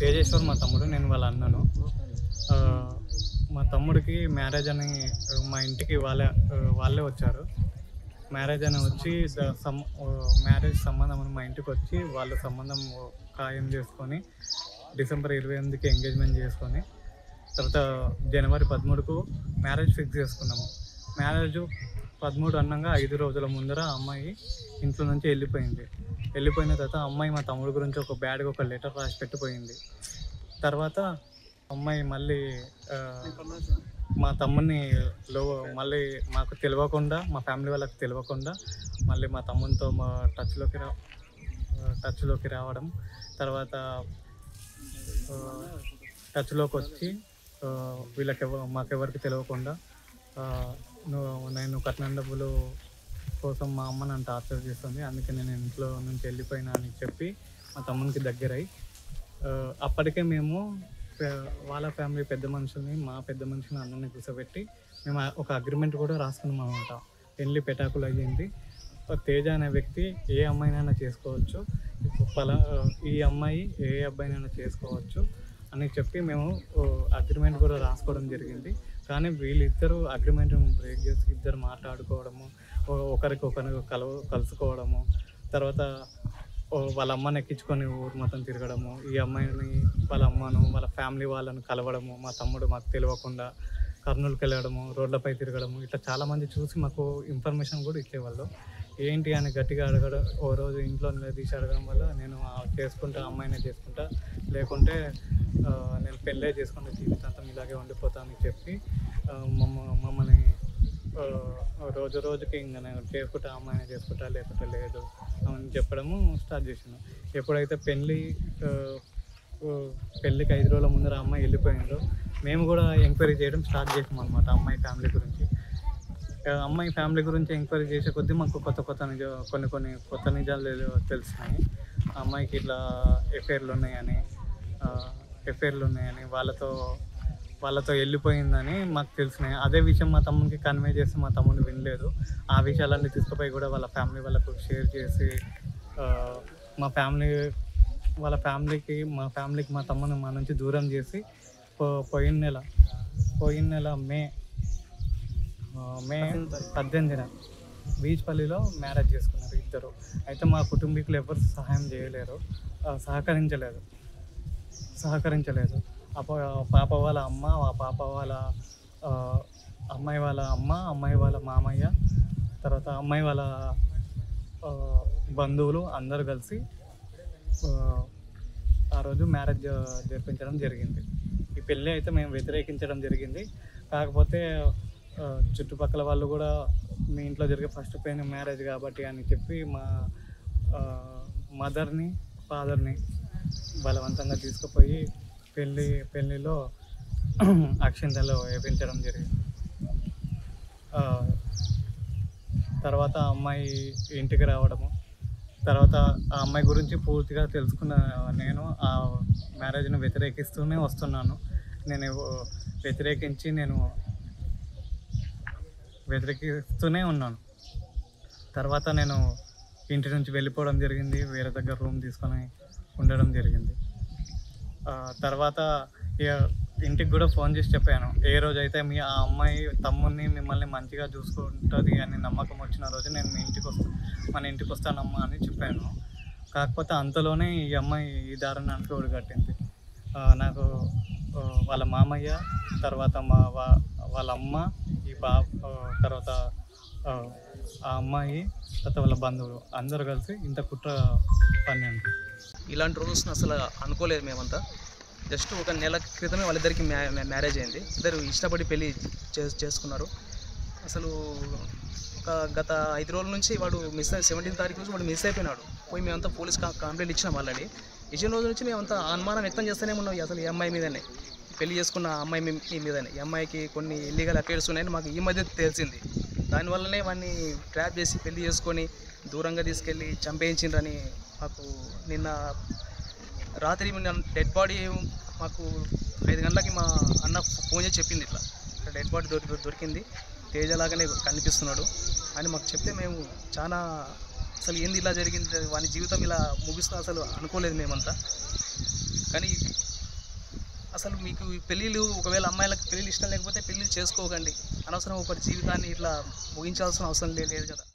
తేజేశ్వర్ మా తమ్ముడు, నేను వాళ్ళ అన్నను. మా తమ్ముడికి మ్యారేజ్ అని మా ఇంటికి వాళ్ళే వచ్చారు. మ్యారేజ్ అని వచ్చి మ్యారేజ్ సంబంధం అని మా ఇంటికి వచ్చి వాళ్ళు సంబంధం ఖాయం చేసుకొని డిసెంబర్ 28కి ఎంగేజ్మెంట్ చేసుకొని తర్వాత జనవరి 13కు మ్యారేజ్ ఫిక్స్ చేసుకున్నాము. మ్యారేజ్ 13 అన్నాక 5 రోజుల ముందర అమ్మాయి ఇంట్లో నుంచి వెళ్ళిపోయిన తర్వాత అమ్మాయి మా తమ్ముడు గురించి ఒక బ్యాడ్గా ఒక లెటర్ రాసి పెట్టిపోయింది. తర్వాత అమ్మాయి మళ్ళీ మా తమ్ముడిని మళ్ళీ మాకు తెలియకుండా, మా ఫ్యామిలీ వాళ్ళకి తెలియకుండా మళ్ళీ మా తమ్మునితో మా టచ్లోకి రావడం, తర్వాత టచ్లోకి వచ్చి మాకెవరికి తెలియకుండా నేను కట్నం డబ్బులు కోసం మా అమ్మ నన్ను టార్చర్ చేస్తుంది, అందుకే నేను ఇంట్లో నుంచి వెళ్ళిపోయినా అని చెప్పి మా తమ్మునికి దగ్గరై అప్పటికే మేము వాళ్ళ ఫ్యామిలీ పెద్ద మనుషుల్ని, మా పెద్ద మనుషుని అన్నని కూర్చోబెట్టి మేము ఒక అగ్రిమెంట్ కూడా రాసుకున్నాం అనమాట. పెళ్ళి పెటాకులు అయ్యింది. తేజ అనే వ్యక్తి ఏ అమ్మాయినైనా చేసుకోవచ్చు, ఈ అమ్మాయి ఏ అబ్బాయినైనా చేసుకోవచ్చు అని చెప్పి మేము అగ్రిమెంట్ కూడా రాసుకోవడం జరిగింది. కానీ వీళ్ళిద్దరూ అగ్రిమెంట్ బ్రేక్ చేసి ఇద్దరు మాట్లాడుకోవడము, ఒకరికొకరు కలుసుకోవడము, తర్వాత వాళ్ళ అమ్మని ఎక్కించుకొని ఊరు మొత్తం తిరగడము, ఈ అమ్మాయిని వాళ్ళ అమ్మను వాళ్ళ ఫ్యామిలీ వాళ్ళను కలవడము, మా తమ్ముడు మాకు తెలియకుండా కర్నూలుకి వెళ్ళడము, రోడ్లపై తిరగడము, ఇట్లా చాలామంది చూసి మాకు ఇన్ఫర్మేషన్ కూడా ఇచ్చేవాళ్ళు. ఏంటి అని గట్టిగా అడగడం, ఓ రోజు ఇంట్లో నిలదీసి అడగడం వల్ల నేను చేసుకుంటా, అమ్మాయినే చేసుకుంటా, లేకుంటే నేను పెళ్ళే చేసుకుంటే జీవితాంతం ఇలాగే ఉండిపోతా అని చెప్పి మమ్మల్ని రోజుకి ఇంకా నేను చేసుకుంటా, అమ్మాయినే చేసుకుంటా, లేకుంటే లేదు అని చెప్పడము స్టార్ట్ చేసాను. ఎప్పుడైతే పెళ్ళికి 5 రోజుల ముందర అమ్మాయి వెళ్ళిపోయిందో మేము కూడా ఎంక్వైరీ చేయడం స్టార్ట్ చేసాం అనమాట. అమ్మాయి ఫ్యామిలీ గురించి ఎంక్వైరీ చేసే కొద్దీ మాకు కొన్ని కొత్త నిజాలు తెలిసినాయి. అమ్మాయికి ఇట్లా ఎఫ్ఐఆర్లు ఉన్నాయని, వాళ్ళతో వెళ్ళిపోయిందని మాకు తెలిసినాయి. అదే విషయం మా తమ్మునికి కన్వే చేసి మా తమ్ముడు వినలేదు. ఆ విషయాలన్నీ తీసుకుపోయి కూడా వాళ్ళ ఫ్యామిలీ వాళ్ళకు షేర్ చేసి మా ఫ్యామిలీకి మా తమ్ముని మా నుంచి దూరం చేసి పోయిన నెల మే 18న బీచ్పల్లిలో మ్యారేజ్ చేసుకున్నారు ఇద్దరు. అయితే మా కుటుంబీకులు ఎవరు సహకరించలేదు. పాప వాళ్ళ అమ్మ, అమ్మాయి వాళ్ళ అమ్మ, అమ్మాయి వాళ్ళ మామయ్య, తర్వాత అమ్మాయి వాళ్ళ బంధువులు అందరూ కలిసి ఆ రోజు మ్యారేజ్ జరిపించడం జరిగింది. ఈ పెళ్ళి అయితే మేము వ్యతిరేకించడం జరిగింది. కాకపోతే చుట్టుపక్కల వాళ్ళు కూడా మీ ఇంట్లో జరిగే ఫస్ట్ పెయిన్ మ్యారేజ్ కాబట్టి అని చెప్పి మా మదర్ని, ఫాదర్ని బలవంతంగా తీసుకుపోయి పెళ్ళిలో అక్షింతలు వేయించడం జరిగింది. తర్వాత అమ్మాయి ఇంటికి రావడము, తర్వాత ఆ అమ్మాయి గురించి పూర్తిగా తెలుసుకున్న నేను ఆ మ్యారేజ్ను వ్యతిరేకిస్తూనే వస్తున్నాను. వ్యతిరేకిస్తూనే ఉన్నాను. తర్వాత నేను ఇంటి నుంచి వెళ్ళిపోవడం జరిగింది, వేరే దగ్గర రూమ్ తీసుకొని ఉండడం జరిగింది. తర్వాత ఇంటికి కూడా ఫోన్ చేసి చెప్పాను, ఏ రోజైతే ఆ అమ్మాయి తమ్ముడిని మిమ్మల్ని మంచిగా చూసుకుంటుంది అని నమ్మకం వచ్చిన రోజు నేను మన ఇంటికి వస్తానమ్మా అని చెప్పాను. కాకపోతే అంతలోనే ఈ అమ్మాయి ఈ దారుణానికి ఒడిగట్టింది. నాకు వాళ్ళ మామయ్య, తర్వాత వాళ్ళ అమ్మ, తర్వాత ఆ అమ్మాయి, తర్వాత వాళ్ళ బంధువులు అందరూ కలిసి ఇంత కుట్ర పన్నాను. ఇలాంటి రోజున అసలు అనుకోలేదు మేమంతా. జస్ట్ ఒక నెల క్రితమే వాళ్ళిద్దరికి మ్యారేజ్ అయింది. ఇద్దరు ఇష్టపడి పెళ్ళి చేసుకున్నారు. అసలు గత 5 రోజుల నుంచి వాడు 17వ తారీఖు రోజు వాడు మిస్ అయిపోయినాడు. పోయి మేమంతా పోలీస్ కంప్లైంట్ ఇచ్చినాం. ఆల్రెడీ ఇచ్చిన రోజు నుంచి మేమంతా అనుమానం వ్యక్తం చేస్తూనే ఉన్నాం. అసలు ఈ అమ్మాయి మీదనే, పెళ్లి చేసుకున్న అమ్మాయి మీదనే, ఈ అమ్మాయికి కొన్ని ఇల్లీగల్ అఫైర్స్ ఉన్నాయని మాకు ఈ మధ్య తెలిసింది. దానివల్లనే వాడిని ట్రాప్ చేసి పెళ్లి చేసుకొని దూరంగా తీసుకెళ్ళి చంపేయించిండ్రని మాకు నిన్న రాత్రి డెడ్ బాడీ మాకు 5 గంటలకి మా అన్న ఫోన్ చేసి చెప్పింది, ఇట్లా డెడ్ బాడీ దొరికింది, తేజలాగానే కనిపిస్తున్నాడు అని మాకు చెప్తే మేము చాలా అసలు ఏంది ఇలా జరిగింది, వాని జీవితం ఇలా ముగిస్తా అసలు అనుకోలేదు మేమంతా. కానీ అసలు మీకు ఈ పెళ్ళిళ్ళు ఒకవేళ అమ్మాయిలకు పెళ్ళిళ్ళు ఇష్టం లేకపోతే పెళ్ళిళ్ళు చేసుకోకండి. అనవసరం ఒకరి జీవితాన్ని ఇట్లా ముగించాల్సిన అవసరం లేదు కదా.